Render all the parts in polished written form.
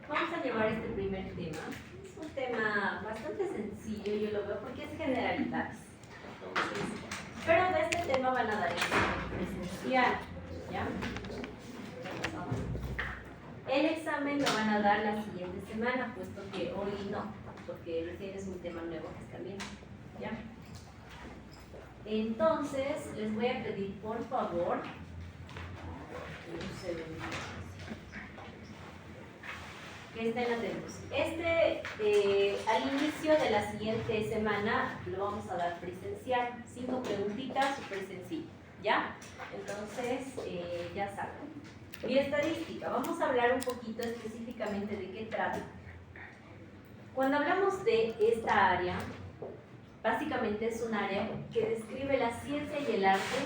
Vamos a llevar este primer tema. Es un tema bastante sencillo, yo lo veo, porque es generalidades. Entonces, pero de este tema van a dar examen presencial, ¿ya? El examen lo van a dar la siguiente semana, puesto que hoy no, porque recién es un tema nuevo que están viendo, ¿ya? Entonces, les voy a pedir, por favor, un segundo, que estén atentos. Al inicio de la siguiente semana lo vamos a dar presencial. 5 preguntitas súper sencillo, ¿ya? Entonces, ya saben. Bioestadística. Vamos a hablar un poquito específicamente de qué trata. Cuando hablamos de esta área, básicamente es un área que describe la ciencia y el arte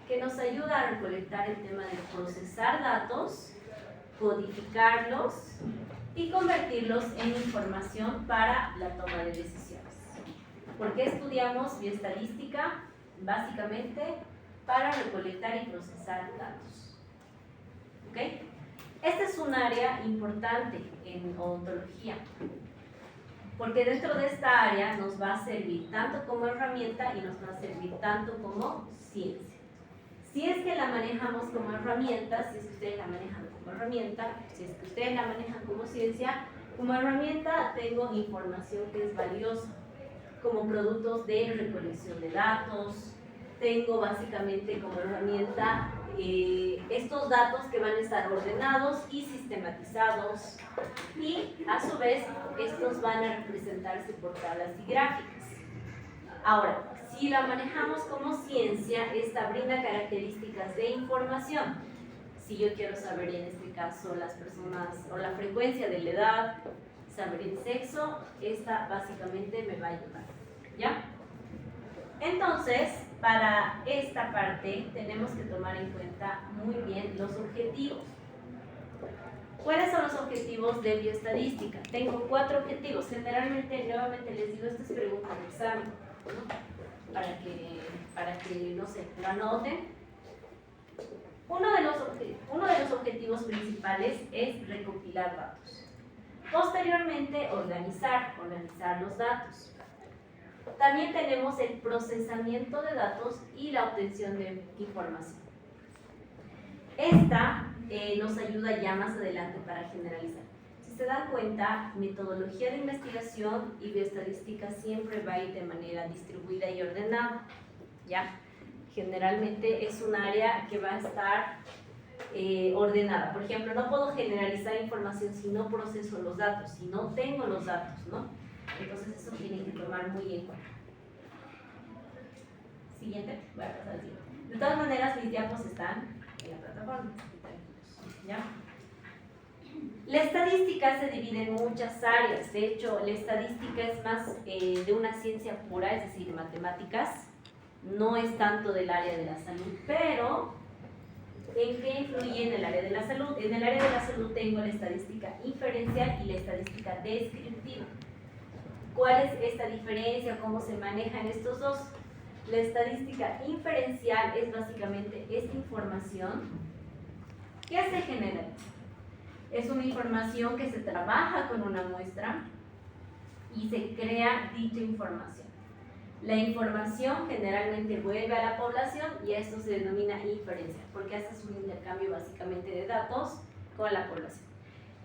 que nos ayuda a recolectar el tema de procesar datos, codificarlos y convertirlos en información para la toma de decisiones. ¿Por qué estudiamos bioestadística? Básicamente para recolectar y procesar datos. ¿Ok? Este es un área importante en odontología, porque dentro de esta área nos va a servir tanto como herramienta y nos va a servir tanto como ciencia. Si es que la manejamos como herramienta, si es que ustedes la manejan como herramienta, si es que ustedes la manejan como ciencia, como herramienta tengo información que es valiosa, como productos de recolección de datos, tengo básicamente como herramienta estos datos que van a estar ordenados y sistematizados, y a su vez estos van a representarse por tablas y gráficas. Ahora, si la manejamos como ciencia, esta brinda características de información. Si yo quiero saber en este caso las personas o la frecuencia de la edad, saber el sexo, esta básicamente me va a ayudar, ¿ya? Entonces, para esta parte tenemos que tomar en cuenta muy bien los objetivos. ¿Cuáles son los objetivos de bioestadística? Tengo 4 objetivos. Generalmente, nuevamente les digo, esto es pregunta de examen, ¿no? Para que, no sé, lo anoten. Uno de los objetivos principales es recopilar datos. Posteriormente, organizar los datos. También tenemos el procesamiento de datos y la obtención de información. Esta nos ayuda ya más adelante para generalizar. Si se dan cuenta, metodología de investigación y bioestadística siempre va a ir de manera distribuida y ordenada, ¿ya? Generalmente es un área que va a estar ordenada. Por ejemplo, no puedo generalizar información si no proceso los datos, si no tengo los datos, ¿no? Entonces eso tienen que tomar muy en cuenta. Siguiente, voy a pasar al siguiente. De todas maneras, mis diapos están en la plataforma, ¿ya? La estadística se divide en muchas áreas. De hecho, la estadística es más de una ciencia pura, es decir, matemáticas. No es tanto del área de la salud, pero ¿en qué influye en el área de la salud? En el área de la salud tengo la estadística inferencial y la estadística descriptiva. ¿Cuál es esta diferencia? ¿Cómo se manejan estos dos? La estadística inferencial es básicamente esta información que se genera. Es una información que se trabaja con una muestra y se crea dicha información. La información generalmente vuelve a la población y esto se denomina inferencia, porque haces un intercambio básicamente de datos con la población.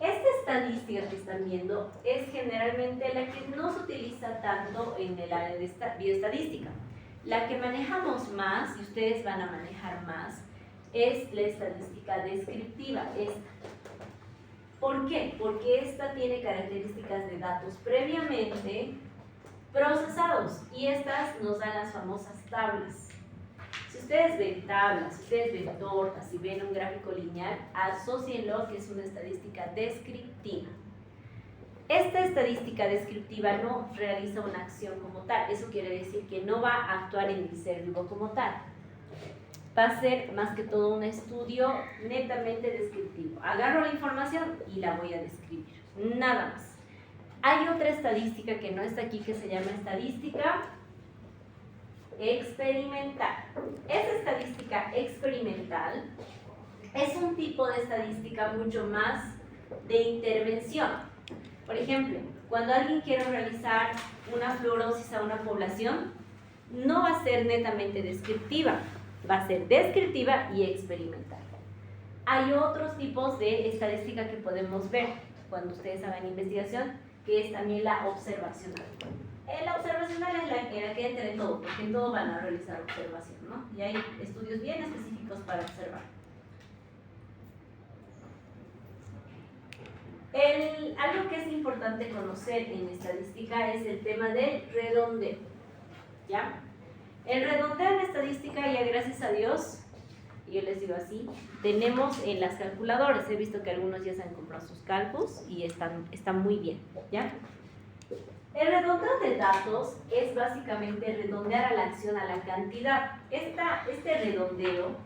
Esta estadística que están viendo es generalmente la que no se utiliza tanto en el área de bioestadística. La que manejamos más, y ustedes van a manejar más, es la estadística descriptiva, esta. ¿Por qué? Porque esta tiene características de datos previamente procesados, y estas nos dan las famosas tablas. Si ustedes ven tablas, si ustedes ven tortas, si ven un gráfico lineal, asócienlo que es una estadística descriptiva. Esta estadística descriptiva no realiza una acción como tal, eso quiere decir que no va a actuar en el ser vivo como tal. Va a ser más que todo un estudio netamente descriptivo. Agarro la información y la voy a describir, nada más. Hay otra estadística que no está aquí que se llama estadística experimental. Esa estadística experimental es un tipo de estadística mucho más de intervención. Por ejemplo, cuando alguien quiere realizar una fluorosis a una población, no va a ser netamente descriptiva, va a ser descriptiva y experimental. Hay otros tipos de estadística que podemos ver cuando ustedes hagan investigación, que es también la observacional. La observacional es la que entra en todo, porque en todo van a realizar observación, ¿no? Y hay estudios bien específicos para observar. Algo que es importante conocer en estadística es el tema del redondeo, ¿ya? El redondeo en estadística, ya gracias a Dios, yo les digo así, tenemos en las calculadoras. He visto que algunos ya se han comprado sus cálculos y están muy bien, ¿ya? El redondeo de datos es básicamente redondear a la acción a la cantidad. Este redondeo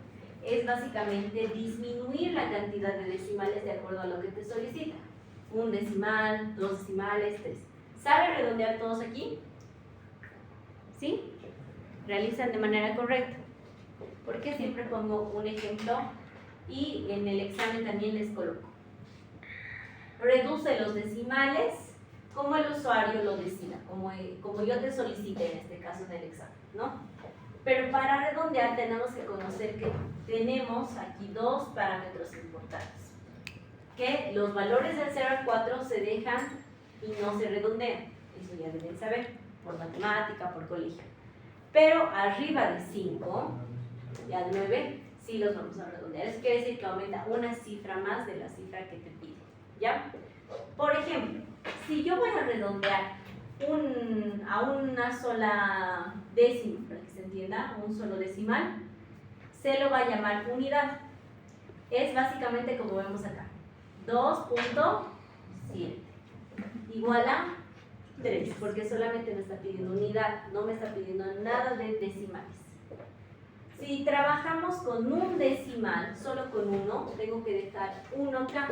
es básicamente disminuir la cantidad de decimales de acuerdo a lo que te solicita. 1 decimal, 2 decimales, 3. ¿Saben redondear todos aquí? ¿Sí? Realizan de manera correcta. Porque siempre pongo un ejemplo y en el examen también les coloco. Reduce los decimales como el usuario lo decida, como yo te solicite en este caso en el examen, ¿no? Pero para redondear tenemos que conocer que tenemos aquí dos parámetros importantes. Que los valores del 0 al 4 se dejan y no se redondean. Eso ya deben saber, por matemática, por colegio. Pero arriba de 5, ya de 9, sí los vamos a redondear. Eso quiere decir que aumenta una cifra más de la cifra que te pide, ¿ya? Por ejemplo, si yo voy a redondear a una sola décima, para que se entienda, un solo decimal, se lo va a llamar unidad. Es básicamente como vemos acá, 2.7 igual a 3, porque solamente me está pidiendo unidad, no me está pidiendo nada de decimales. Si trabajamos con un decimal, solo con uno, tengo que dejar uno acá.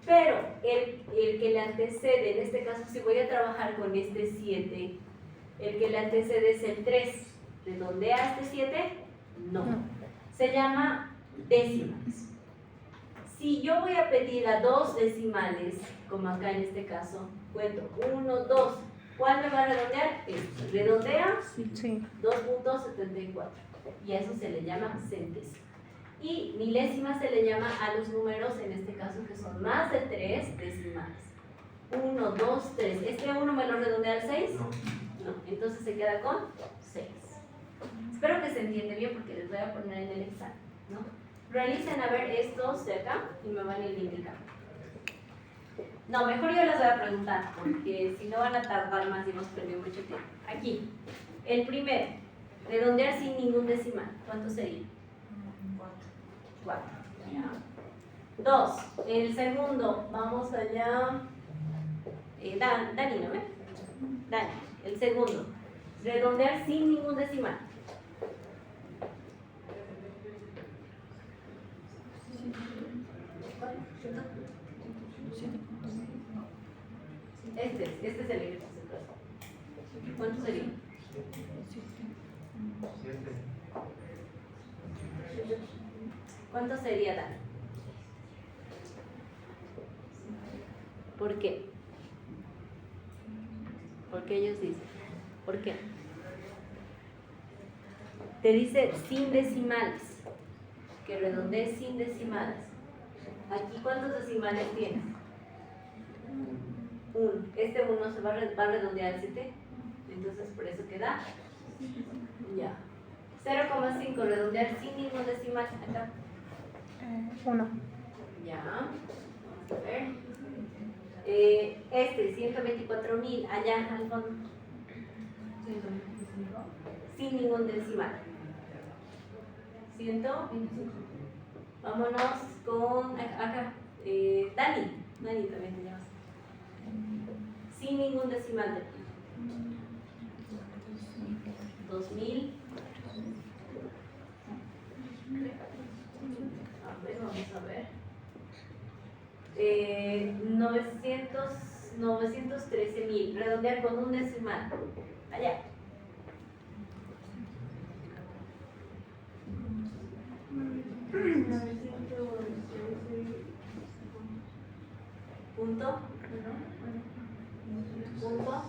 Pero el que le antecede, en este caso si voy a trabajar con este 7, el que le antecede es el 3. ¿Redondea este 7? No. Se llama décimas. Si yo voy a pedir a 2 decimales, como acá en este caso, cuento 1, 2. ¿Cuál me va a redondear? Este. ¿Redondea? Sí. 2.74. Y a eso se le llama centésima. Y milésima se le llama a los números, en este caso, que son más de 3 decimales. 1, 2, 3. ¿Este 1 me lo redondea al 6? No. Entonces se queda con 6. Espero que se entiende bien porque les voy a poner en el examen, ¿no? Realicen a ver estos de acá y me van a ir indicando. No, mejor yo les voy a preguntar porque si no van a tardar más y hemos perdido mucho tiempo. Aquí, el primero, redondear sin ningún decimal. ¿Cuánto sería? 4. 2. El segundo, vamos allá. Dani, ¿no ve? Dani, el segundo. Redondear sin ningún decimal. Este es el ejercicio. ¿Cuánto sería? 7. ¿Cuánto sería, Dani? ¿Por qué? Porque ellos dicen. ¿Por qué? Te dice sin decimales. Que redondees sin decimales. Aquí, ¿cuántos decimales tienes? 1. Este 1 se va a redondear al 7. Entonces, por eso queda. Ya. 0,5, redondear sin ningún decimal. Acá. 1. Ya. Vamos a ver. Este, 124.000 allá al fondo. 125. Sin ningún decimal. 125. Vámonos con acá. Dani también te llamas. Sin ningún decimal de aquí. 2000. A ver, vamos a ver. 913.000. Redondear con un decimal. Allá. Punto. Punto.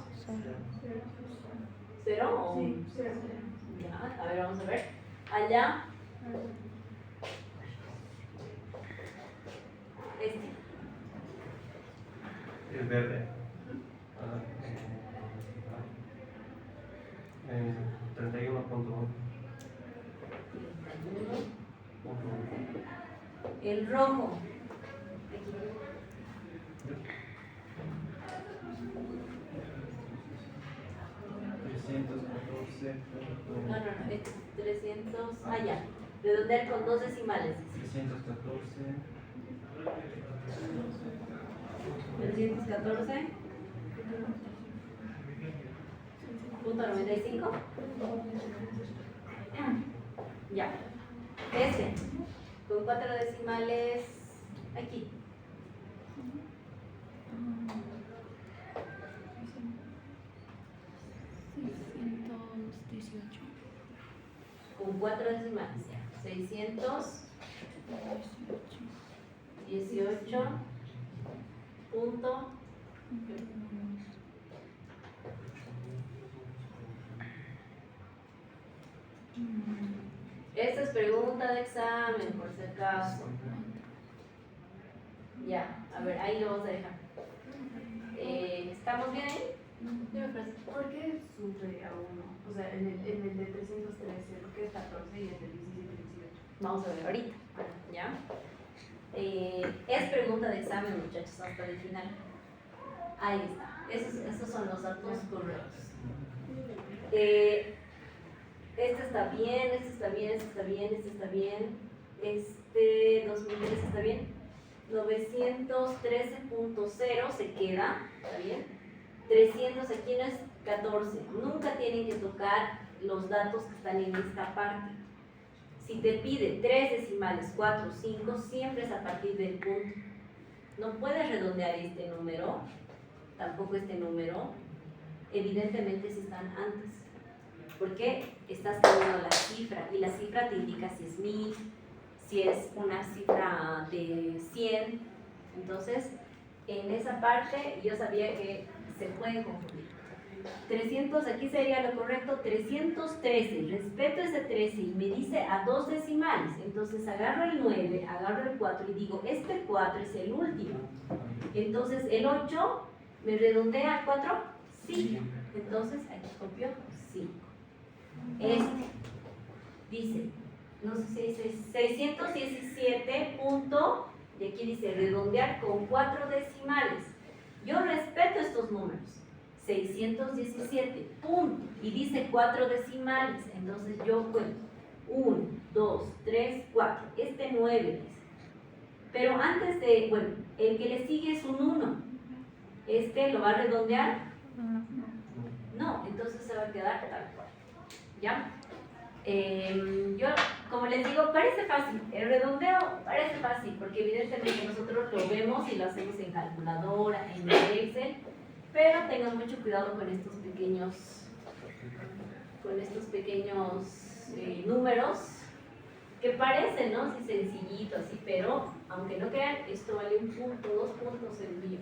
¿Cero? Sí, 0. Ya, a ver, vamos a ver. Allá. El verde. 31.1. El rojo. No, es 300. Ya. Redondear con dos decimales. 314. Punto 95. Ya. Con 4 decimales aquí. Con 4 decimales. 618. Punto. Esta es pregunta de examen, por si acaso. Ya, a ver, ahí lo vamos a dejar. ¿Estamos bien ahí? ¿Por qué sube a 1? O sea, en el de 313, ¿por qué es 14 y el de 17 18? Vamos a ver ahorita. ¿Ya? Es pregunta de examen, muchachos, hasta el final. Ahí está. Esos son los datos correctos. Este está bien, este está bien, este está bien, este está bien. Este 2003 está bien. 913.0 se queda, ¿está bien? 300 aquí no es 14. Nunca tienen que tocar los datos que están en esta parte. Si te pide 3 decimales, 4, 5, siempre es a partir del punto. No puedes redondear este número, tampoco este número. Evidentemente si están antes. Porque estás cambiando la cifra y la cifra te indica si es 1000, si es una cifra de 100. Entonces, en esa parte yo sabía que se puede confundir. 300, aquí sería lo correcto, 313. Respeto ese 13 y me dice a 2 decimales. Entonces agarro el 9, agarro el 4 y digo, este 4 es el último. Entonces el 8, ¿me redondea a 4? Sí. Entonces aquí copio 5. Este dice, no sé si dice 617 punto, y aquí dice redondear con 4 decimales. Yo respeto estos números. 617 punto, y dice 4 decimales. Entonces yo cuento 1, 2, 3, 4. Este 9 dice. Pero antes de, bueno, el que le sigue es un 1. ¿Este lo va a redondear? No, entonces se va a quedar tal cual. ¿Ya? Yo, como les digo, parece fácil. El redondeo parece fácil, porque evidentemente nosotros lo vemos y lo hacemos en calculadora, en Excel, pero tengan mucho cuidado con estos pequeños números que parecen, ¿no? Así sencillito, así, pero aunque no crean, esto vale 1 punto, 2 puntos envío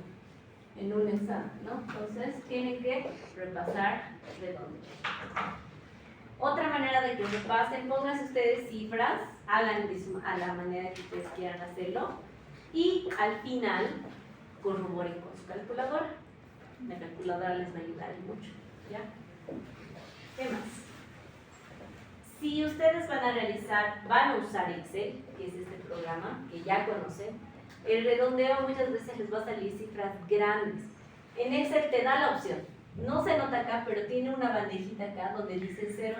en un examen, ¿no? Entonces tienen que repasar redondeo. Otra manera de que repasen, pónganse ustedes cifras, hagan a la manera que ustedes quieran hacerlo y al final corroboren con su calculadora. La calculadora les va a ayudar mucho, ¿ya? ¿Qué más? Si ustedes van a usar Excel, que es este programa que ya conocen, el redondeo muchas veces les va a salir cifras grandes. En Excel te da la opción. No se nota acá, pero tiene una bandejita acá donde dice 000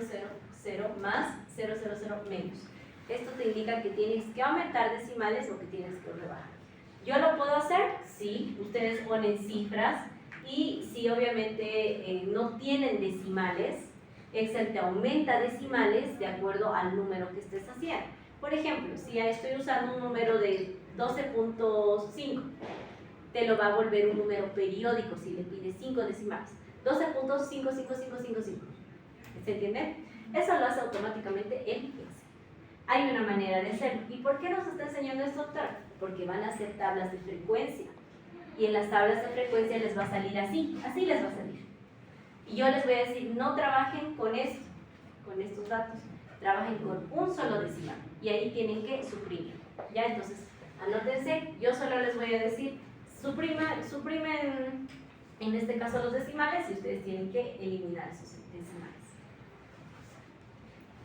más 000 menos. Esto te indica que tienes que aumentar decimales o que tienes que rebajar. ¿Yo lo puedo hacer? Sí, ustedes ponen cifras y si obviamente no tienen decimales, Excel te aumenta decimales de acuerdo al número que estés haciendo. Por ejemplo, si estoy usando un número de 12.5, te lo va a volver un número periódico si le pides 5 decimales. 12.55555. ¿Se entiende? Eso lo hace automáticamente el Excel. Hay una manera de hacerlo. ¿Y por qué nos está enseñando esto, doctor? Porque van a hacer tablas de frecuencia. Y en las tablas de frecuencia les va a salir así. Así les va a salir. Y yo les voy a decir, no trabajen con esto, con estos datos. Trabajen con un solo decimal. Y ahí tienen que suprimir. ¿Ya? Entonces, anótense. Yo solo les voy a decir, suprimen en este caso los decimales y ustedes tienen que eliminar esos decimales.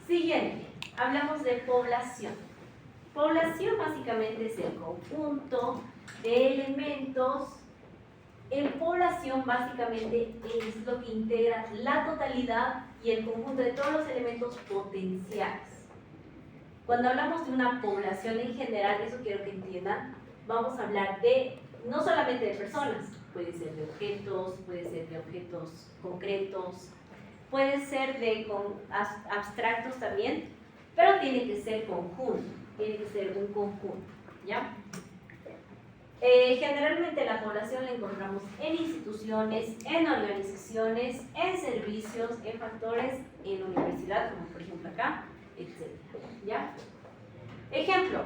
Siguiente, hablamos de población. Población básicamente es el conjunto de elementos. En población básicamente es lo que integra la totalidad y el conjunto de todos los elementos potenciales. Cuando hablamos de una población en general, eso quiero que entiendan, vamos a hablar de no solamente de personas, puede ser de objetos, puede ser de objetos concretos, puede ser de abstractos también, pero tiene que ser conjunto, tiene que ser un conjunto, ¿ya? Generalmente la población la encontramos en instituciones, en organizaciones, en servicios, en factores, en universidad, como por ejemplo acá, etc. ¿Ya? Ejemplo,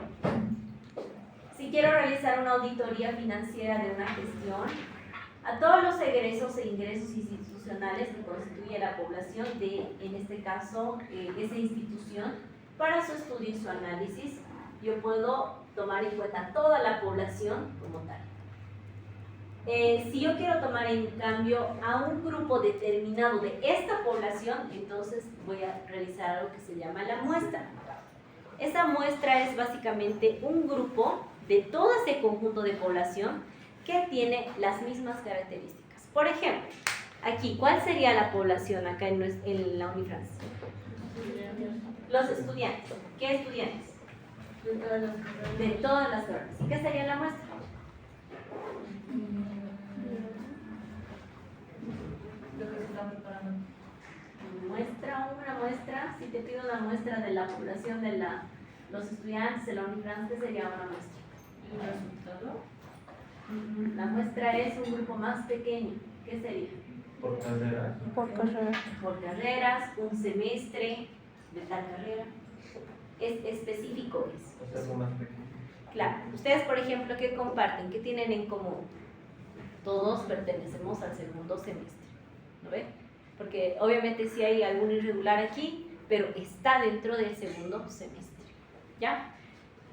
si quiero realizar una auditoría financiera de una gestión, a todos los egresos e ingresos institucionales que constituye la población de, en este caso, esa institución, para su estudio y su análisis, yo puedo tomar en cuenta toda la población como tal. Si yo quiero tomar en cambio a un grupo determinado de esta población, entonces voy a realizar algo que se llama la muestra. Esa muestra es básicamente un grupo de todo ese conjunto de población que tiene las mismas características. Por ejemplo, aquí, ¿cuál sería la población acá en la Unifrance? Los estudiantes. ¿Qué estudiantes? De todas las carreras. ¿Y qué sería la muestra? Lo que se está preparando. Una muestra, si te pido una muestra de la población de los estudiantes de la Unifrance, ¿qué sería una muestra? ¿Y un resultado? La muestra es un grupo más pequeño. ¿Qué sería? Por carrera. Por carreras, un semestre de tal carrera. Es específico eso. O sea, algo más pequeño. Claro. Ustedes, por ejemplo, ¿qué comparten? ¿Qué tienen en común? Todos pertenecemos al segundo semestre. ¿No ven? Porque obviamente sí hay algún irregular aquí, pero está dentro del segundo semestre. ¿Ya?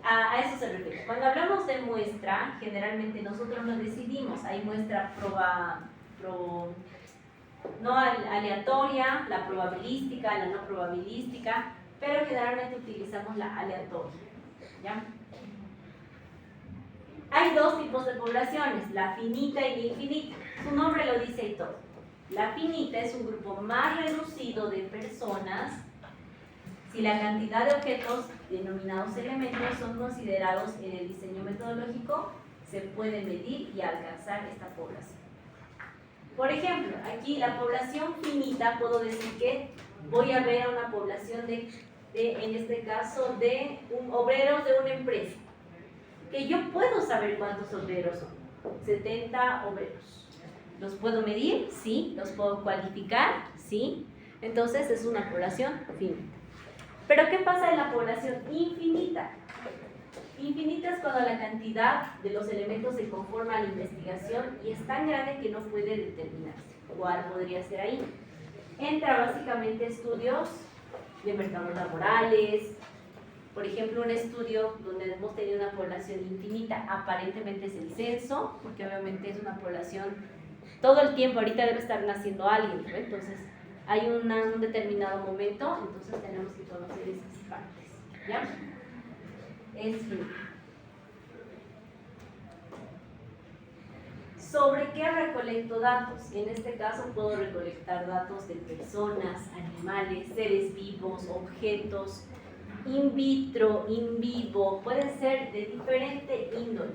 A eso se refiere. Cuando hablamos de muestra, generalmente nosotros lo decidimos. Hay muestra no aleatoria, la probabilística, la no probabilística, pero generalmente utilizamos la aleatoria. ¿Ya? Hay dos tipos de poblaciones, la finita y la infinita. Su nombre lo dice y todo. La finita es un grupo más reducido de personas si la cantidad de objetos denominados elementos son considerados en el diseño metodológico, se puede medir y alcanzar esta población. Por ejemplo, aquí la población finita, puedo decir que voy a ver a una población en este caso, de obreros de una empresa. Que yo puedo saber cuántos obreros son. 70 obreros. ¿Los puedo medir? Sí. ¿Los puedo cualificar? Sí. Entonces es una población finita. Pero ¿qué pasa en la población infinita? Infinita es cuando la cantidad de los elementos se conforma a la investigación y es tan grande que no puede determinarse. ¿Cuál podría ser ahí? Entra básicamente estudios de mercados laborales. Por ejemplo, un estudio donde hemos tenido una población infinita, aparentemente es el censo, porque obviamente es una población, todo el tiempo, ahorita debe estar naciendo alguien, ¿no? Entonces hay un determinado momento, entonces tenemos que conocer esas partes, ¿ya? Es finita. ¿Sobre qué recolecto datos? En este caso puedo recolectar datos de personas, animales, seres vivos, objetos, in vitro, in vivo, pueden ser de diferente índole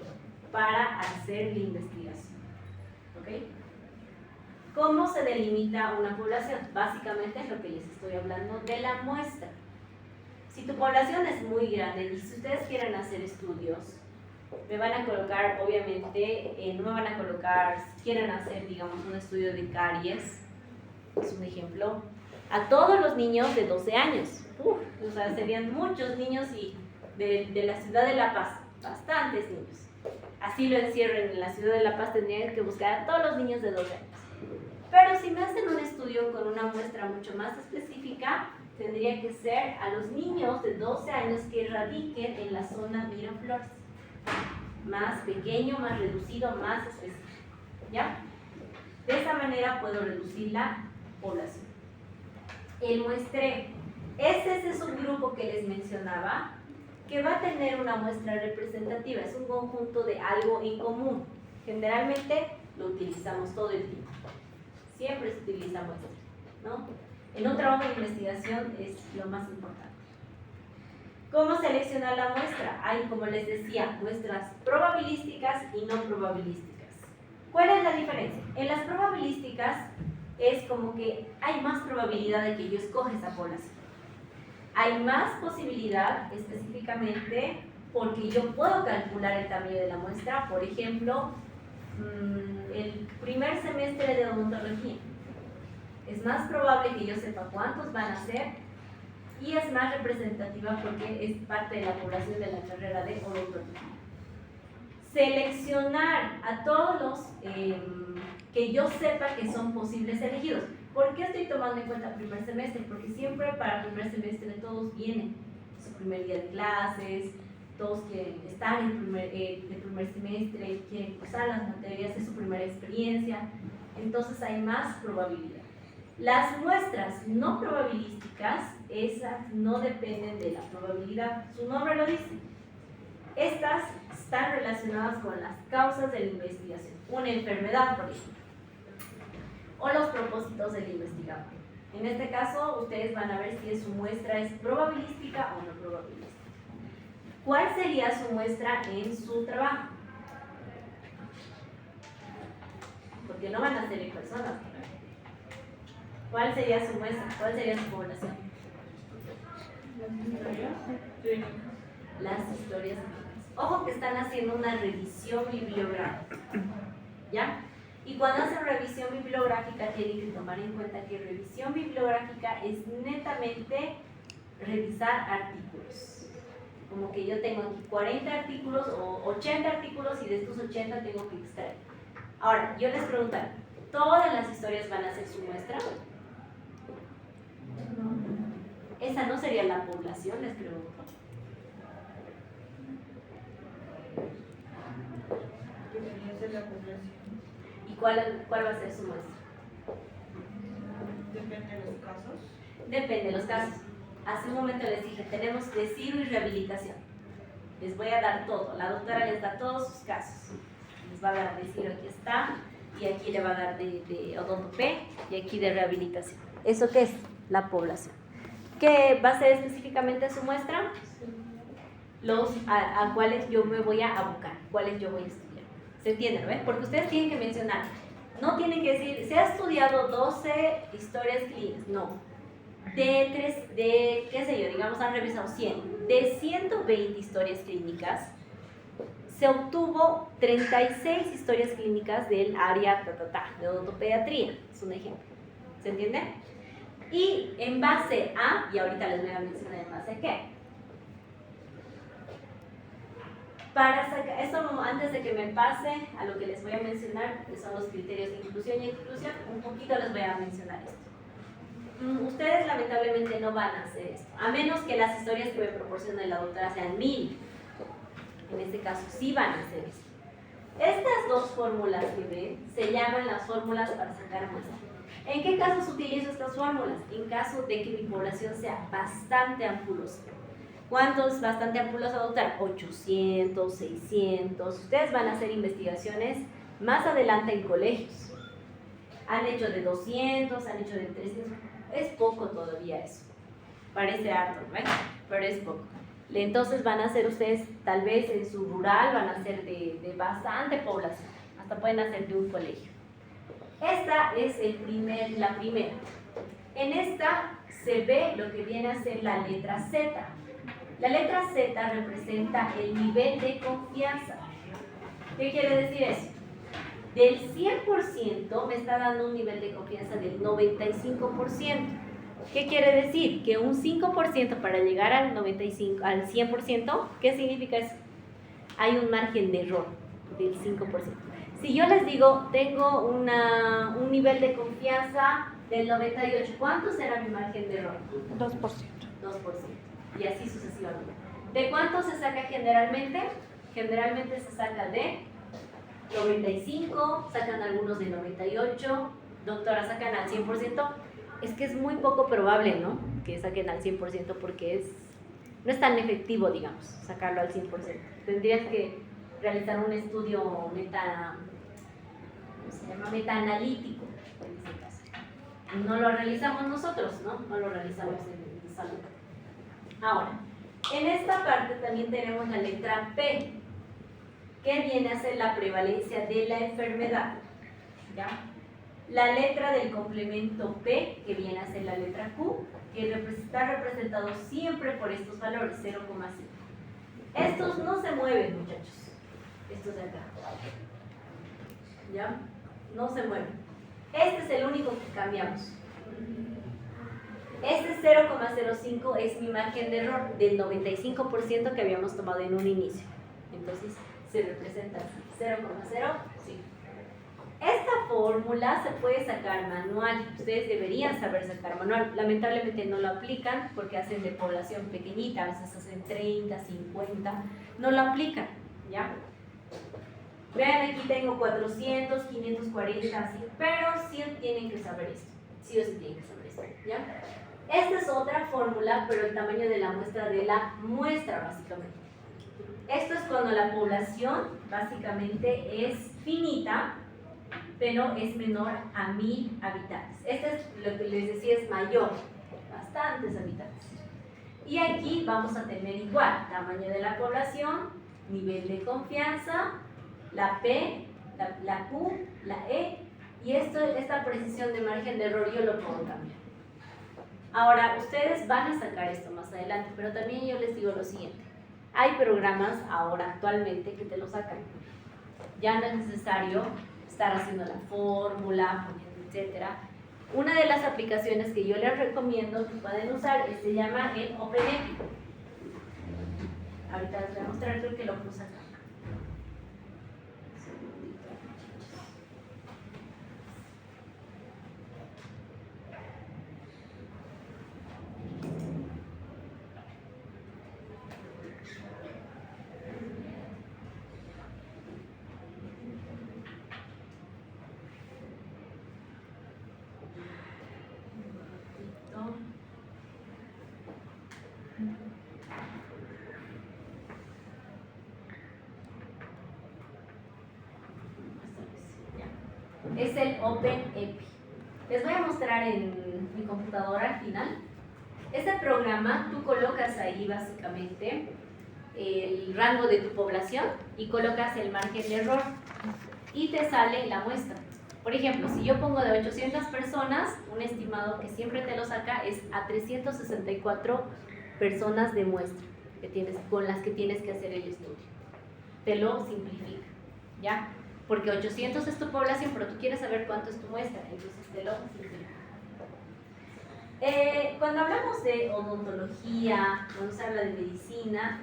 para hacer la investigación. ¿Ok? ¿Cómo se delimita una población? Básicamente es lo que les estoy hablando de la muestra. Si tu población es muy grande y si ustedes quieren hacer estudios, me van a colocar, obviamente, no me van a colocar, si quieren hacer, digamos, un estudio de caries, es un ejemplo, a todos los niños de 12 años. O sea, serían muchos niños y de la ciudad de La Paz, bastantes niños. Así lo encierren en la ciudad de La Paz, tendrían que buscar a todos los niños de 12 años. Pero si me hacen un estudio con una muestra mucho más específica, tendría que ser a los niños de 12 años que radiquen en la zona Miraflores. Más pequeño, más reducido, más específico. ¿Ya? De esa manera puedo reducir la población. El muestreo. Ese es ese subgrupo que les mencionaba, que va a tener una muestra representativa. Es un conjunto de algo en común. Generalmente lo utilizamos todo el tiempo. Siempre se utiliza muestra, ¿no? En un trabajo de investigación es lo más importante. ¿Cómo seleccionar la muestra? Hay, como les decía, muestras probabilísticas y no probabilísticas. ¿Cuál es la diferencia? En las probabilísticas es como que hay más probabilidad de que yo escoja esa población. Hay más posibilidad específicamente porque yo puedo calcular el tamaño de la muestra. Por ejemplo, el primer semestre de odontología. Es más probable que yo sepa cuántos van a ser y es más representativa porque es parte de la población de la carrera de odontología. Seleccionar a todos los que yo sepa que son posibles elegidos. ¿Por qué estoy tomando en cuenta primer semestre? Porque siempre para el primer semestre todos vienen, su primer día de clases, todos quieren estar en el primer semestre, quieren cursar las materias, es su primera experiencia, entonces hay más probabilidad. Las muestras no probabilísticas, esas no dependen de la probabilidad, su nombre lo dice. Estas están relacionadas con las causas de la investigación, una enfermedad, por ejemplo, o los propósitos del investigador. En este caso, ustedes van a ver si su muestra es probabilística o no probabilística. ¿Cuál sería su muestra en su trabajo? Porque no van a ser en personas. ¿Cuál sería su muestra? ¿Cuál sería su población? Las historias. Ojo que están haciendo una revisión bibliográfica. ¿Ya? Y cuando hacen revisión bibliográfica tienen que tomar en cuenta que revisión bibliográfica es netamente revisar artículos. Como que yo tengo aquí 40 artículos o 80 artículos y de estos 80 tengo que extraer. Ahora, yo les pregunto, ¿todas las historias van a ser su muestra? Esa no sería la población, les pregunto. ¿Y cuál va a ser su muestra? Depende de los casos. Depende de los casos. Hace un momento les dije, tenemos desiro y rehabilitación. Les voy a dar todo. La doctora les da todos sus casos. Les va a dar desiro, aquí está, y aquí le va a dar de odonto P, y aquí de rehabilitación. ¿Eso qué es? La población. ¿Qué va a ser específicamente su muestra? Los a cuáles yo me voy a abocar, cuáles yo voy a estudiar. ¿Se entiende, no? Porque ustedes tienen que mencionar, no tienen que decir, se ha estudiado 12 historias clínicas, no. Qué sé yo, digamos, han revisado 100. De 120 historias clínicas, se obtuvo 36 historias clínicas del área de odontopediatría. Es un ejemplo. ¿Se entiende? Y en base a, y ahorita les voy a mencionar en base a qué. Para sacar, esto antes de que me pase a lo que les voy a mencionar, que son los criterios de inclusión y exclusión, un poquito les voy a mencionar esto. Ustedes lamentablemente no van a hacer esto, a menos que las historias que me proporcione la doctora sean 1000. En este caso sí van a hacer esto. Estas dos fórmulas que ven se llaman las fórmulas para sacar muestra. ¿En qué casos utilizo estas fórmulas? En caso de que mi población sea bastante ampulosa. ¿Cuánto es bastante ampulosa, doctora? 800, 600. Ustedes van a hacer investigaciones Más adelante en colegios. Han hecho de 200, han hecho de 300. Es poco todavía eso. Parece harto, ¿no? Pero es poco. Entonces van a ser ustedes, tal vez en su rural, van a ser de bastante población. Hasta pueden hacer de un colegio. Esta es la primera. En esta se ve lo que viene a ser la letra Z. La letra Z representa el nivel de confianza. ¿Qué quiere decir eso? Del 100% me está dando un nivel de confianza del 95%. ¿Qué quiere decir? Que un 5% para llegar al 95, al 100%, ¿qué significa eso? Hay un margen de error del 5%. Si yo les digo, tengo un nivel de confianza del 98%, ¿cuánto será mi margen de error? 2%. 2%. Y así sucesivamente. ¿De cuánto se saca generalmente? Generalmente se saca de 95, sacan algunos de 98, doctora, sacan al 100%. Es que es muy poco probable, ¿no? Que saquen al 100% porque no es tan efectivo, digamos, sacarlo al 100%. Tendrías que realizar un estudio metaanalítico en este caso. No lo realizamos nosotros, ¿no? No lo realizamos en salud. Ahora, en esta parte también tenemos la letra P, que viene a ser la prevalencia de la enfermedad, ¿ya? La letra del complemento P, que viene a ser la letra Q, que está representado siempre por estos valores, 0,5. Estos no se mueven, muchachos. Estos de acá. ¿Ya? No se mueven. Este es el único que cambiamos. Este 0,05 es mi margen de error del 95% que habíamos tomado en un inicio. Entonces, se representa así, 0,05. Esta fórmula se puede sacar manual. Ustedes deberían saber sacar manual. Lamentablemente no lo aplican porque hacen de población pequeñita, a veces hacen 30, 50. No lo aplican, ¿ya? Vean, aquí tengo 400, 540, así. Pero sí tienen que saber esto. Sí o sí tienen que saber esto, ¿ya? Esta es otra fórmula, pero el tamaño de la muestra, básicamente. Esto es cuando la población, básicamente, es finita, pero es menor a 1000 habitantes. Este es lo que les decía, es mayor, bastantes habitantes. Y aquí vamos a tener igual, tamaño de la población, nivel de confianza, la P, la Q, la E, y esta precisión de margen de error yo lo puedo cambiar. Ahora, ustedes van a sacar esto más adelante, pero también yo les digo lo siguiente. Hay programas ahora, actualmente, que te lo sacan. Ya no es necesario estar haciendo la fórmula, etcétera. Una de las aplicaciones que yo les recomiendo que pueden usar se llama el OpenEpi. Ahorita les voy a mostrar, creo que lo puse acá. Es el OpenEpi. Les voy a mostrar en mi computadora al final. Este programa, tú colocas ahí básicamente el rango de tu población y colocas el margen de error y te sale la muestra. Por ejemplo, si yo pongo de 800 personas, un estimado que siempre te lo saca es a 364 personas de muestra con las que tienes que hacer el estudio. Te lo simplifica, ¿ya? Porque 800 es tu población, pero tú quieres saber cuánto es tu muestra, entonces te lo simplifica. Cuando hablamos de odontología, cuando se habla de medicina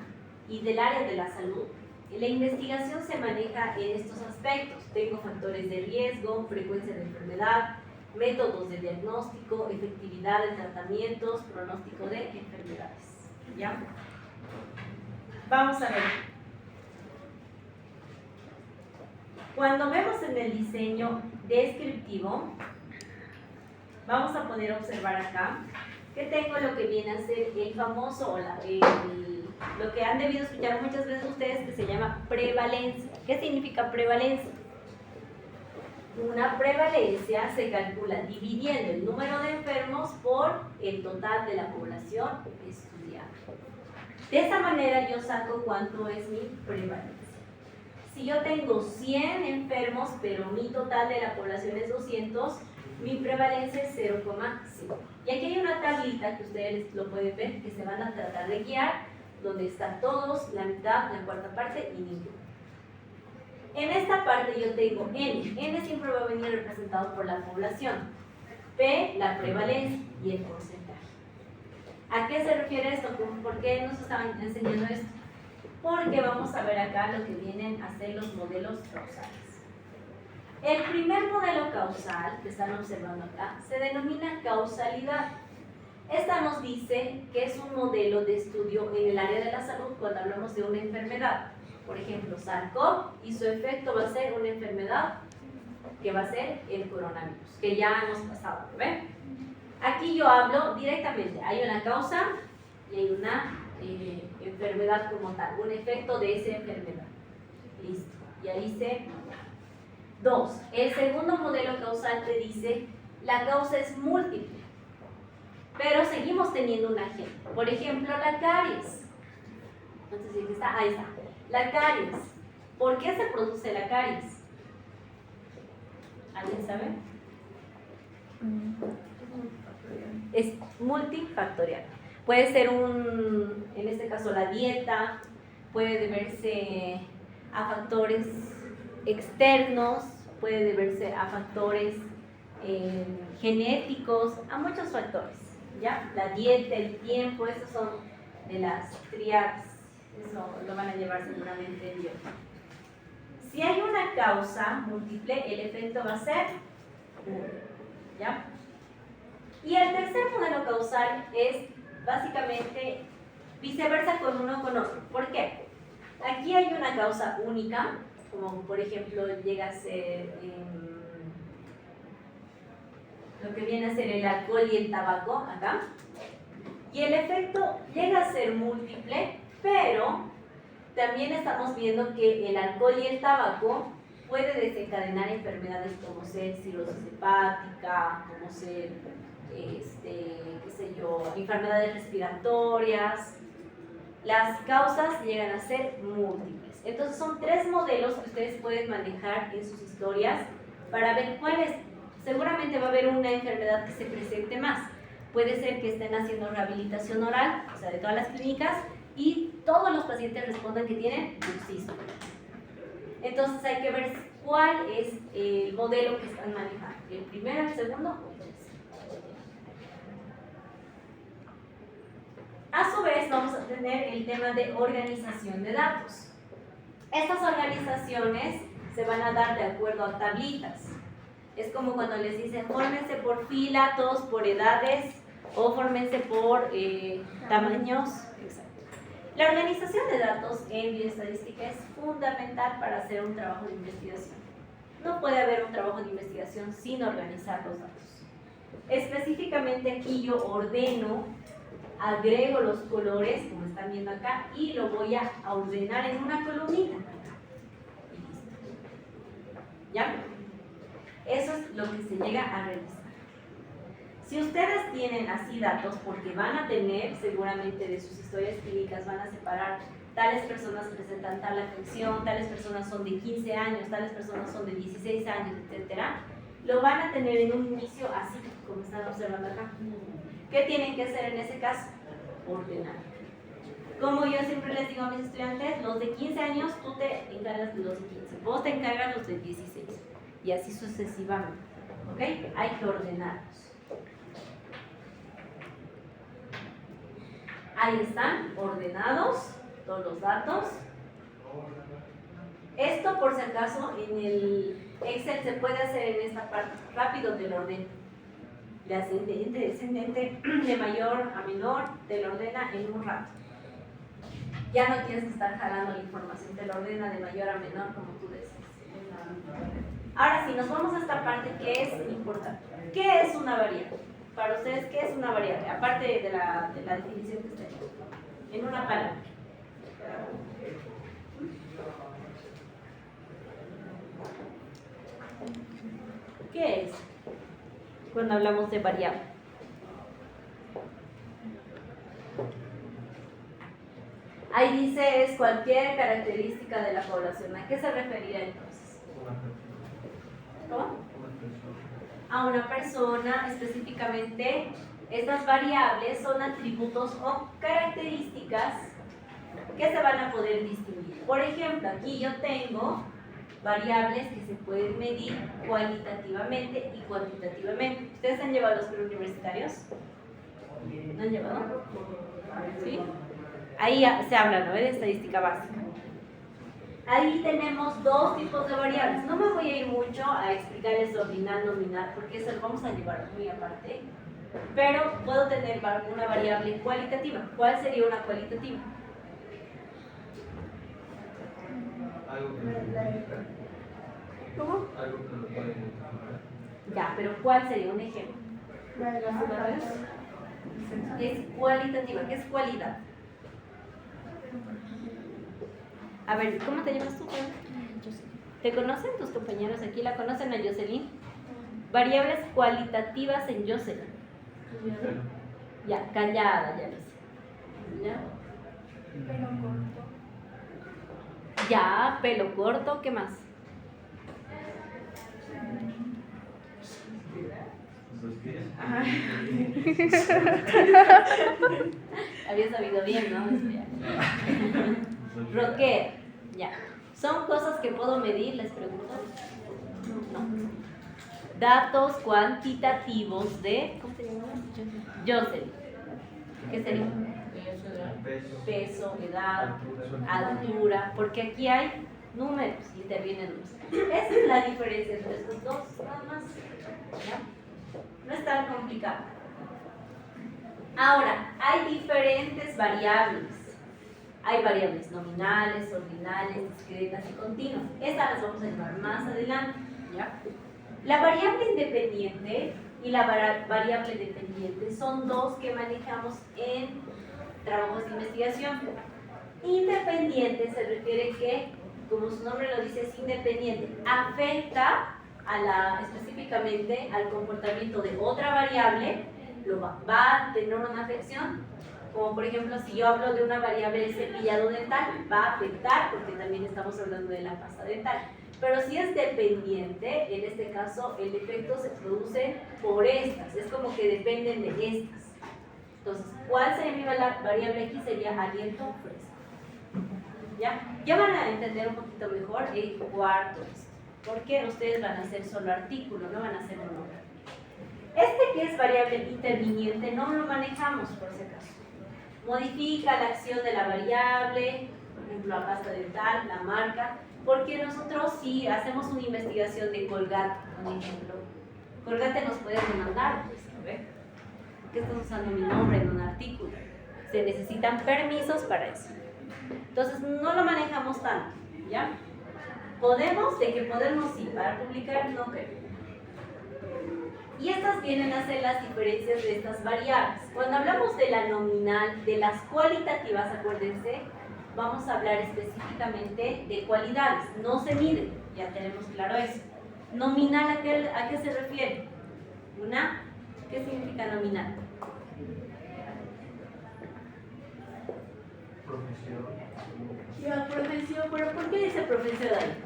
y del área de la salud, la investigación se maneja en estos aspectos. Tengo factores de riesgo, frecuencia de enfermedad, métodos de diagnóstico, efectividad de tratamientos, pronóstico de enfermedades. ¿Ya? Vamos a ver. Cuando vemos en el diseño descriptivo, vamos a poder observar acá que tengo lo que viene a ser el famoso, lo que han debido escuchar muchas veces ustedes, que se llama prevalencia. ¿Qué significa prevalencia? Una prevalencia se calcula dividiendo el número de enfermos por el total de la población estudiada. De esta manera yo saco cuánto es mi prevalencia. Si yo tengo 100 enfermos, pero mi total de la población es 200, mi prevalencia es 0,5. Y aquí hay una tablita que ustedes lo pueden ver, que se van a tratar de guiar, donde están todos, la mitad, la cuarta parte y ninguno. En esta parte yo tengo N. N siempre va a venir representado por la población. P, la prevalencia y el porcentaje. ¿A qué se refiere esto? ¿Por qué nos estaban enseñando esto? Porque vamos a ver acá lo que vienen a ser los modelos causales. El primer modelo causal que están observando acá se denomina causalidad. Esta nos dice que es un modelo de estudio en el área de la salud cuando hablamos de una enfermedad. Por ejemplo, SARS-CoV y su efecto va a ser una enfermedad que va a ser el coronavirus, que ya hemos pasado, ¿ven? Aquí yo hablo directamente, hay una causa y hay una enfermedad como tal, un efecto de esa enfermedad. Listo, ya hice 2. El segundo modelo causal te dice la causa es múltiple, pero seguimos teniendo un agente. Por ejemplo, la caries. Entonces, ¿dónde está? Ahí está. La caries. ¿Por qué se produce la caries? ¿Alguien sabe? Es multifactorial. Puede ser en este caso la dieta, puede deberse a factores externos, puede deberse a factores genéticos, a muchos factores, ¿ya? La dieta, el tiempo, esos son de las triadas, eso lo van a llevar seguramente en biología. Si hay una causa múltiple, el efecto va a ser uno, ¿ya? Y el tercer modelo causal es básicamente viceversa con uno con otro. ¿Por qué? Aquí hay una causa única, como por ejemplo llega a ser lo que viene a ser el alcohol y el tabaco, acá. Y el efecto llega a ser múltiple, pero también estamos viendo que el alcohol y el tabaco puede desencadenar enfermedades como ser cirrosis hepática, como ser, qué sé yo, enfermedades respiratorias. Las causas llegan a ser múltiples. Entonces son 3 modelos que ustedes pueden manejar en sus historias para ver cuáles. Seguramente va a haber una enfermedad que se presente más. Puede ser que estén haciendo rehabilitación oral, o sea, de todas las clínicas, y todos los pacientes respondan que tienen bruxismo. Entonces hay que ver cuál es el modelo que están manejando, el primero, el segundo o el tercero. A su vez vamos a tener el tema de organización de datos. Estas organizaciones se van a dar de acuerdo a tablitas. Es como cuando les dicen fórmense por fila, todos por edades, o fórmense por tamaños. Exacto. La organización de datos en bioestadística es fundamental para hacer un trabajo de investigación. No puede haber un trabajo de investigación sin organizar los datos. Específicamente aquí yo ordeno, agrego los colores, como están viendo acá, y lo voy a ordenar en una columnita. Y listo. ¿Ya? Eso es lo que se llega a revisar. Si ustedes tienen así datos, porque van a tener seguramente de sus historias clínicas, van a separar tales personas presentan tal afección, tales personas son de 15 años, tales personas son de 16 años, etc. Lo van a tener en un inicio así, como están observando acá. ¿Qué tienen que hacer en ese caso? Ordenar. Como yo siempre les digo a mis estudiantes, los de 15 años, tú te encargas de los de 15, vos te encargas los de 16. Y así sucesivamente, ¿ok? Hay que ordenarlos. Ahí están, ordenados todos los datos. Esto, por si acaso, en el Excel se puede hacer en esta parte, rápido te lo ordena. De ascendente, descendente, de mayor a menor, te lo ordena en un rato. Ya no tienes que estar jalando la información, te lo ordena de mayor a menor como tú deseas. Ahora sí, nos vamos a esta parte que es importante. ¿Qué es una variable? Para ustedes, ¿qué es una variable? Aparte de la definición que ustedes en una palabra. ¿Qué es cuando hablamos de variable? Ahí dice es cualquier característica de la población. ¿A qué se referirá entonces? ¿Cómo? A una persona específicamente. Estas variables son atributos o características que se van a poder distinguir. Por ejemplo, aquí yo tengo variables que se pueden medir cualitativamente y cuantitativamente. ¿Ustedes han llevado los preuniversitarios? ¿No han llevado? ¿Sí? Ahí se habla, ¿no?, de estadística básica. Ahí tenemos dos tipos de variables. No me voy a ir mucho a explicarles ordinal, nominal, porque eso lo vamos a llevar muy aparte. Pero puedo tener una variable cualitativa. ¿Cuál sería una cualitativa? Algo que lo identifica. ¿Cómo? Algo que lo puede identificar. Ya, pero ¿cuál sería un ejemplo? Es cualitativa. ¿Qué es cualidad? A ver, ¿cómo te llamas tú? ¿Te conocen tus compañeros aquí? ¿La conocen a Jocelyn? Variables cualitativas en Jocelyn. Ya, callada, ya lo sé. ¿Ya? Pelo corto. Ya, pelo corto, ¿qué más? Sus pies. Había sabido bien, ¿no? Rocker, ya. ¿Son cosas que puedo medir? Les pregunto. No. Datos cuantitativos de... ¿Cómo se llama? Jocelyn. ¿Qué sería? Peso, edad, altura, porque aquí hay números, intervienen números. Esa es la diferencia entre estos dos, nada más. ¿Ya? No es tan complicado. Ahora, hay diferentes variables. Hay variables nominales, ordinales, discretas y continuas. Estas las vamos a llevar más adelante. ¿Ya? La variable independiente y la variable dependiente son dos que manejamos en trabajos de investigación. Independiente se refiere que, como su nombre lo dice, es independiente, afecta específicamente al comportamiento de otra variable, va a tener una afección, como por ejemplo si yo hablo de una variable de cepillado dental, va a afectar porque también estamos hablando de la pasta dental. Pero si es dependiente, en este caso el efecto se produce por estas, es como que dependen de estas. Entonces, ¿cuál sería mi variable aquí? Sería aliento fresco. ¿Ya van a entender un poquito mejor el cuarto, porque ustedes van a hacer solo artículo, no van a hacer monografía. Este que es variable interviniente no lo manejamos por si acaso. Modifica la acción de la variable, por ejemplo la pasta dental, la marca, porque nosotros si hacemos una investigación de Colgate, por ejemplo, Colgate nos puede demandar, pues, ¿ve? ¿Qué estás usando mi nombre en un artículo? Se necesitan permisos para eso. Entonces no lo manejamos tanto, ¿ya? Podemos, de que podemos sí, para publicar no creo. Y estas vienen a ser las diferencias de estas variables. Cuando hablamos de la nominal, de las cualitativas, acuérdense, vamos a hablar específicamente de cualidades, no se miden, ya tenemos claro eso. Nominal, ¿a qué se refiere? ¿Qué significa nominal? Profesión. Ya, profesión, pero ¿por qué dice profesión ahí?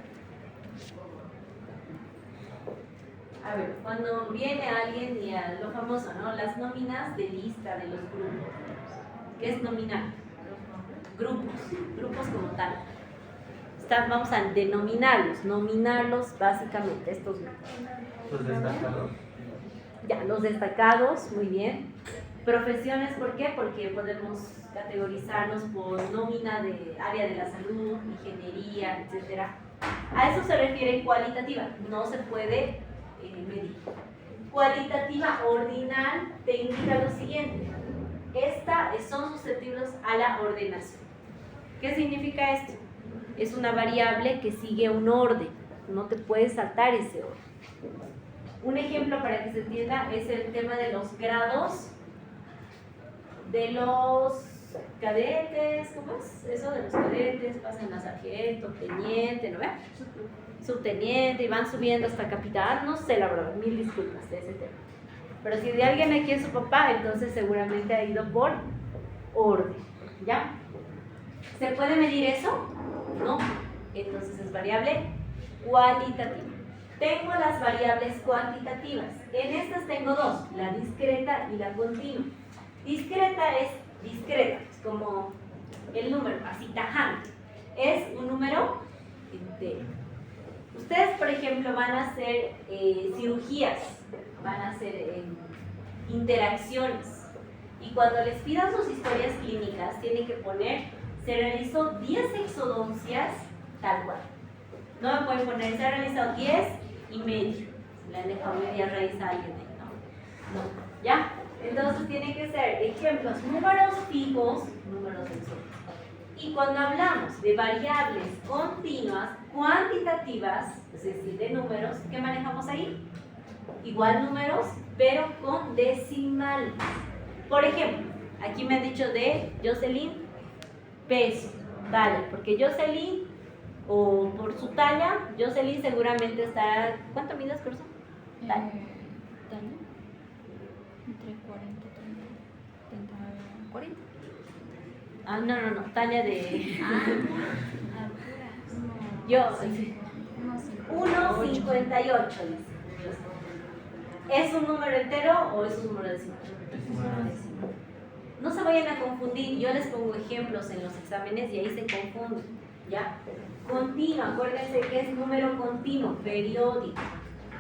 A ver, cuando viene alguien y a lo famoso, ¿no? Las nóminas de lista de los grupos. ¿Qué es nominal? Grupos como tal. Vamos a denominarlos, nominarlos básicamente, estos grupos. Los destacados. Ya, los destacados, muy bien. Profesiones, ¿por qué? Porque podemos categorizarlos por nómina de área de la salud, ingeniería, etc. A eso se refiere cualitativa, no se puede medir. Cualitativa ordinal te indica lo siguiente: son susceptibles a la ordenación. ¿Qué significa esto? Es una variable que sigue un orden, no te puedes saltar ese orden. Un ejemplo para que se entienda es el tema de los grados de los cadetes. ¿Cómo es eso de los cadetes? Pasan a sargento, teniente, ¿no ve? subteniente y van subiendo hasta capitán, no sé la verdad, mil disculpas de ese tema. Pero si de alguien aquí es su papá, entonces seguramente ha ido por orden, ¿ya? ¿Se puede medir eso? No. Entonces es variable cualitativa. Tengo las variables cuantitativas. En estas tengo dos, la discreta y la continua. Discreta es discreta, es como el número, así tajante. Es un número entero. Ustedes, por ejemplo, van a hacer cirugías, van a hacer interacciones. Y cuando les pidan sus historias clínicas, tienen que poner, se realizó 10 exodoncias, tal cual. No me pueden poner, se ha realizado 10 y medio. Le han dejado media raíz a alguien ahí, ¿no? No, ¿ya? Entonces tienen que ser ejemplos, números fijos, números exóticos. Y cuando hablamos de variables continuas, cuantitativas, es decir, de números, ¿qué manejamos ahí? Igual números, pero con decimales. Por ejemplo, aquí me han dicho de Jocelyn, peso, talla, porque Jocelyn, o por su talla, Jocelyn seguramente está... ¿Cuánto mides, Curso? ¿Talla? Entre 40 y 30, 40. Ah, no, talla de... Altura. Yo, 1,58 dice. ¿Es un número entero o es un número decimal? No se vayan a confundir, yo les pongo ejemplos en los exámenes y ahí se confunden, ¿ya? Continuo, acuérdense que es número continuo, periódico.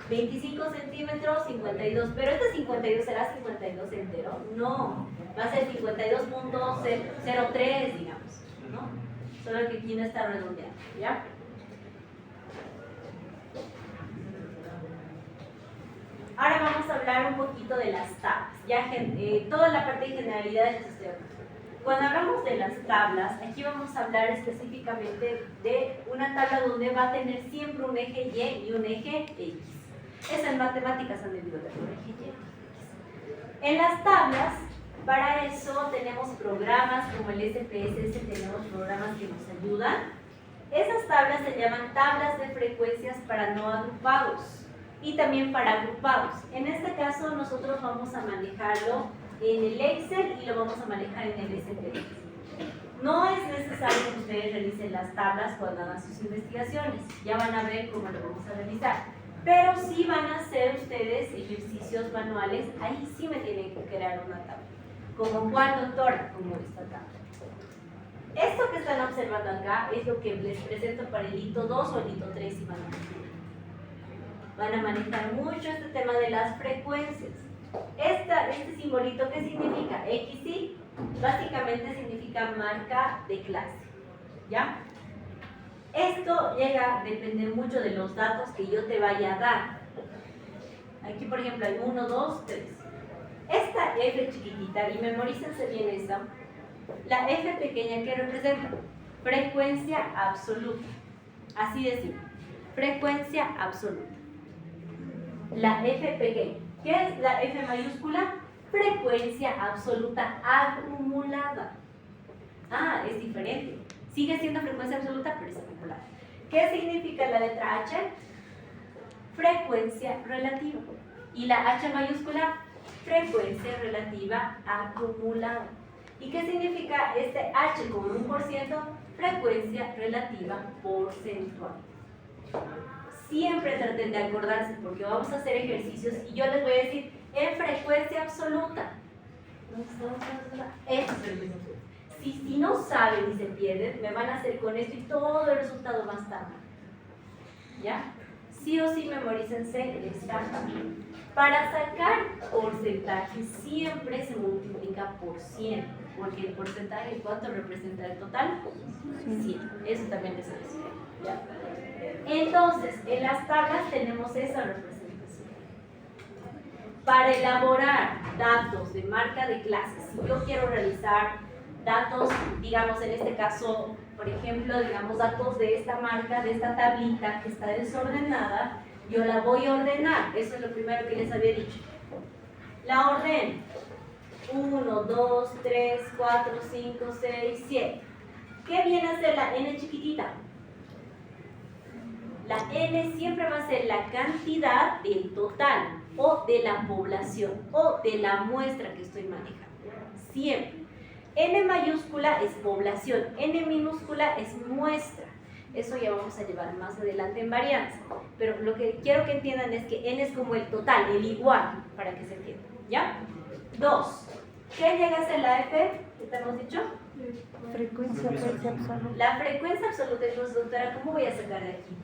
25 centímetros, 52, pero este 52 será 52 entero, no, va a ser 52.03, digamos, ¿no? Solo que aquí no está redondeado, ¿ya? Ahora vamos a hablar un poquito de las tablas, ya toda la parte de generalidades estoy hablando. Cuando hablamos de las tablas, aquí vamos a hablar específicamente de una tabla donde va a tener siempre un eje Y y un eje X. Eso en matemáticas han debido ver, un eje Y y X. En las tablas, para eso tenemos programas como el SPSS, tenemos programas que nos ayudan. Esas tablas se llaman tablas de frecuencias para no agrupados y también para agrupados. En este caso nosotros vamos a manejarlo en el Excel y lo vamos a manejar en el SPSS. No es necesario que ustedes realicen las tablas cuando hagan sus investigaciones, ya van a ver cómo lo vamos a realizar. Pero sí van a hacer ustedes ejercicios manuales, ahí sí me tienen que crear una tabla. ¿Como cuál, doctora? Como esta tabla. Esto que están observando acá es lo que les presento para el hito 2 o el hito 3 si van a manejar. Van a manejar mucho este tema de las frecuencias. Este simbolito, ¿qué significa? XY, básicamente significa marca de clase, ¿ya? Esto llega a depender mucho de los datos que yo te vaya a dar. Aquí, por ejemplo, hay 1, 2, 3. Esta F chiquitita, y memorícense bien esta, la F pequeña, ¿qué representa? Frecuencia absoluta. Así decimos, frecuencia absoluta. La F pequeña. ¿Qué es la F mayúscula? Frecuencia absoluta acumulada. Ah, es diferente. Sigue siendo frecuencia absoluta, pero es acumulada. ¿Qué significa la letra H? Frecuencia relativa. Y la H mayúscula, frecuencia relativa acumulada. ¿Y qué significa este H como 1%? Frecuencia relativa porcentual. Siempre traten de acordarse porque vamos a hacer ejercicios y yo les voy a decir en frecuencia absoluta. Eso es frecuencia absoluta. Si no saben y se pierden, me van a hacer con esto y todo el resultado va a estar mal. ¿Ya? Sí o sí memorícense esta tabla. Para sacar porcentaje siempre se multiplica por 100, porque el porcentaje, ¿cuánto representa el total? 100. Eso también les decía. ¿Ya? Entonces, en las tablas tenemos esa representación. Para elaborar datos de marca de clases, si yo quiero realizar datos, digamos en este caso, por ejemplo, digamos datos de esta marca, de esta tablita que está desordenada, yo la voy a ordenar. Eso es lo primero que les había dicho. La ordeno. 1, 2, 3, 4, 5, 6, 7. ¿Qué viene a ser la N chiquitita? La n siempre va a ser la cantidad del total, o de la población, o de la muestra que estoy manejando. Siempre. N mayúscula es población, n minúscula es muestra. Eso ya vamos a llevar más adelante en varianza. Pero lo que quiero que entiendan es que n es como el total, el igual, para que se entienda. ¿Ya? 2. ¿Qué llega a ser la f? ¿Qué te hemos dicho? Frecuencia absoluta. La frecuencia absoluta, entonces, doctora, ¿cómo voy a sacar de aquí?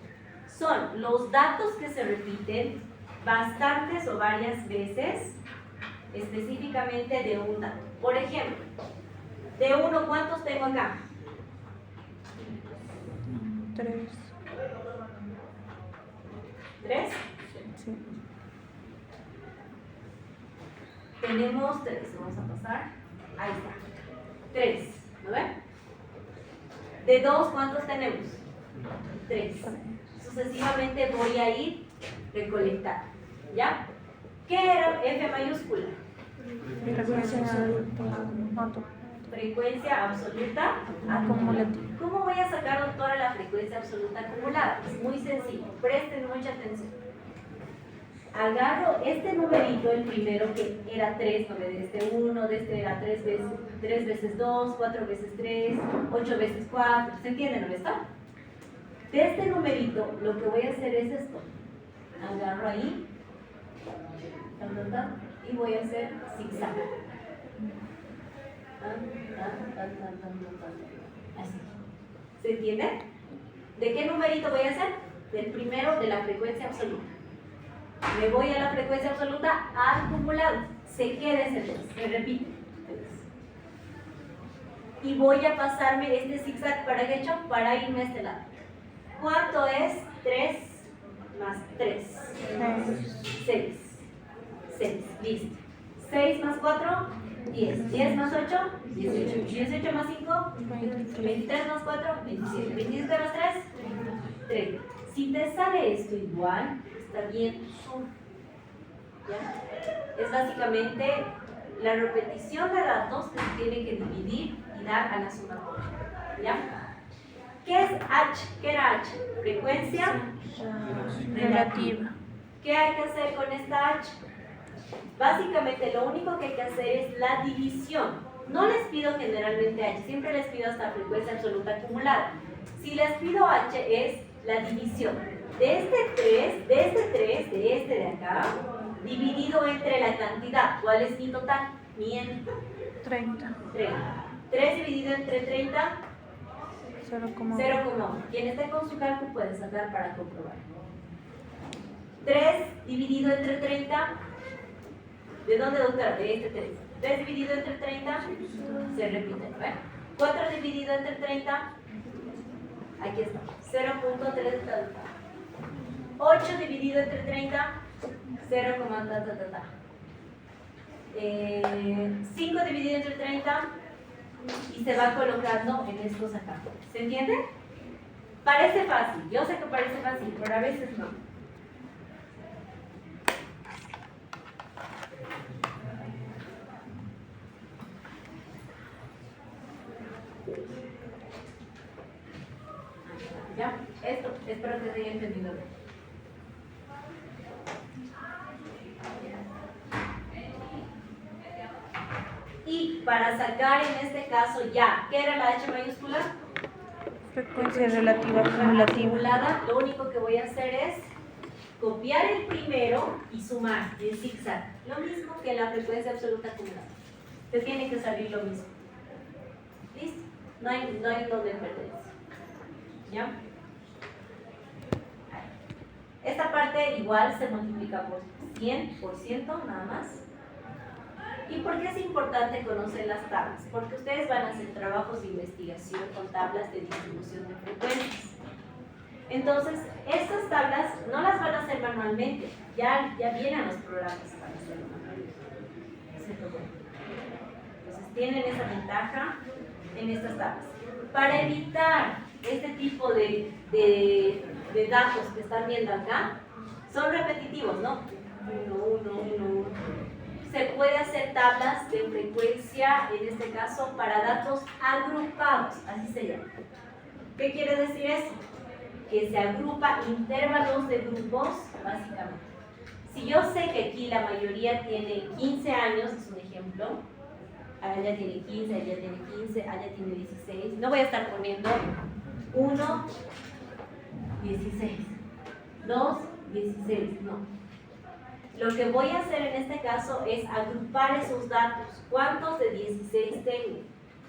Son los datos que se repiten bastantes o varias veces, específicamente de un dato. Por ejemplo, de 1, ¿cuántos tengo acá? 3. 3. Sí. Tenemos 3, vamos a pasar. Ahí está. 3, ¿no ven? De 2, ¿cuántos tenemos? 3. Sucesivamente voy a ir recolectando. ¿Ya? ¿Qué era F mayúscula? Frecuencia absoluta. Frecuencia absoluta Acumulativa. ¿Cómo voy a sacar, doctora, la frecuencia absoluta acumulada? Es muy sencillo, presten mucha atención. Agarro este numerito, el primero que era 3, no de este 1, de este era 3 veces 2, 4 veces 3, 8 veces 4, ¿se entiende, no está? De este numerito, lo que voy a hacer es esto. Agarro ahí, y voy a hacer zigzag. Así. ¿Se entiende? ¿De qué numerito voy a hacer? Del primero de la frecuencia absoluta. Me voy a la frecuencia absoluta acumulado. Se queda ese 3, se repite. Y voy a pasarme este zigzag para qué hecho, para irme a este lado. ¿Cuánto es 3 más 3? 6. 6, listo. 6 más 4, 10. 10 más 8, 18. 18 más 5, 23 más 4, 27. 27 más 3, 30. Si te sale esto igual, está bien tu suma. ¿Ya? Es básicamente la repetición de datos que se tiene que dividir y dar a la sumatoria. ¿Ya? ¿Qué es H? ¿Qué era H? Frecuencia Relativa. ¿Qué hay que hacer con esta H? Básicamente lo único que hay que hacer es la división. No les pido generalmente H, siempre les pido hasta frecuencia absoluta acumulada. Si les pido H es la división de este 3, de este de acá, dividido entre la cantidad. ¿Cuál es mi total? Mi n. 30. 30. 3 dividido entre 30, 0,1. 0,1. Quien esté con su cálculo puede sacar para comprobar. 3 dividido entre 30, ¿de dónde, doctora? De este 3. 3 dividido entre 30, se repite, ¿no? 4 dividido entre 30, aquí está, 0.3. 8 dividido entre 30, 0, 5 dividido entre 30, y se va colocando en estos acá. ¿Se entiende? Parece fácil, yo sé que parece fácil, pero a veces no. ¿Ya? Esto, espero que se haya entendido bien. Y para sacar en este caso ya, ¿qué era la H mayúscula? Frecuencia relativa acumulativa. Acumulada, lo único que voy a hacer es copiar el primero y sumar en zigzag. Lo mismo que la frecuencia absoluta acumulada. Te tiene que salir lo mismo. ¿Listo? No hay donde perderse. ¿Ya? Esta parte igual se multiplica por 100%, nada más. ¿Y por qué es importante conocer las tablas? Porque ustedes van a hacer trabajos de investigación con tablas de distribución de frecuencias. Entonces, estas tablas no las van a hacer manualmente, ya vienen los programas para hacerlo manualmente. Entonces, tienen esa ventaja en estas tablas. Para evitar este tipo de datos que están viendo acá, son repetitivos, ¿no? 1, 1, 1, 1. Se puede hacer tablas de frecuencia, en este caso, para datos agrupados, así se llama. ¿Qué quiere decir eso? que se agrupa intervalos de grupos, básicamente. Si yo sé que aquí la mayoría tiene 15 años, es un ejemplo, allá tiene 15, allá tiene 15, allá tiene 16, no voy a estar poniendo 1, 16, 2, 16, no. Lo que voy a hacer en este caso es agrupar esos datos. ¿Cuántos de 16 tengo?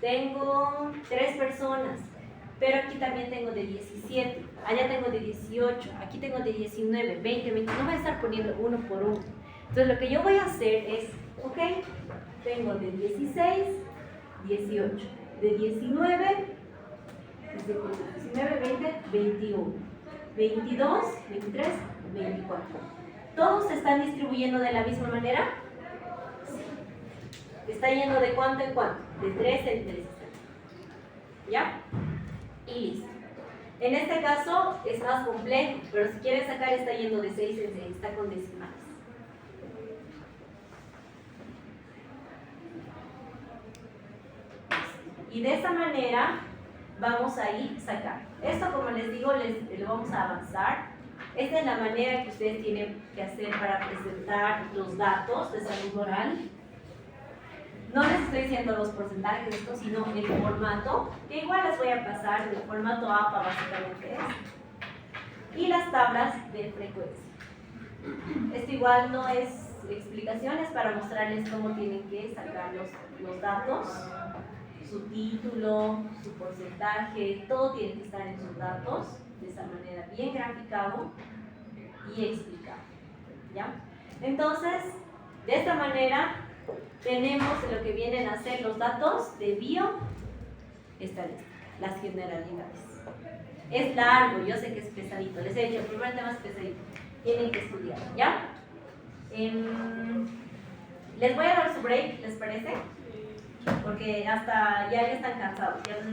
Tengo 3 personas, pero aquí también tengo de 17, allá tengo de 18, aquí tengo de 19, 20, 20, no voy a estar poniendo uno por uno. Entonces lo que yo voy a hacer es, ok, tengo de 16, 18, de 19, 20, 21, 22, 23, 24. ¿Todos se están distribuyendo de la misma manera? Sí. ¿Está yendo de cuánto en cuánto? De 3 en 3. ¿Ya? Y listo. En este caso es más complejo, pero si quieres sacar está yendo de 6 en 6, está con decimales. Y de esa manera vamos a ir sacando. Esto, como les digo, lo vamos a avanzar. Esta es la manera que ustedes tienen que hacer para presentar los datos de salud oral. No les estoy diciendo los porcentajes de esto, sino el formato, que igual les voy a pasar, el formato APA básicamente es. Y las tablas de frecuencia. Esto igual no es explicaciones para mostrarles cómo tienen que sacar los datos, su título, su porcentaje, todo tiene que estar en sus datos, de esa manera bien graficado y explicado. ¿Ya? Entonces, de esta manera tenemos lo que vienen a ser los datos de bioestadística, las generalidades. Es largo, yo sé que es pesadito, les he dicho, el primer tema es pesadito, tienen que estudiar, ¿ya? Les voy a dar su break, ¿les parece? Porque hasta ya están cansados, ya les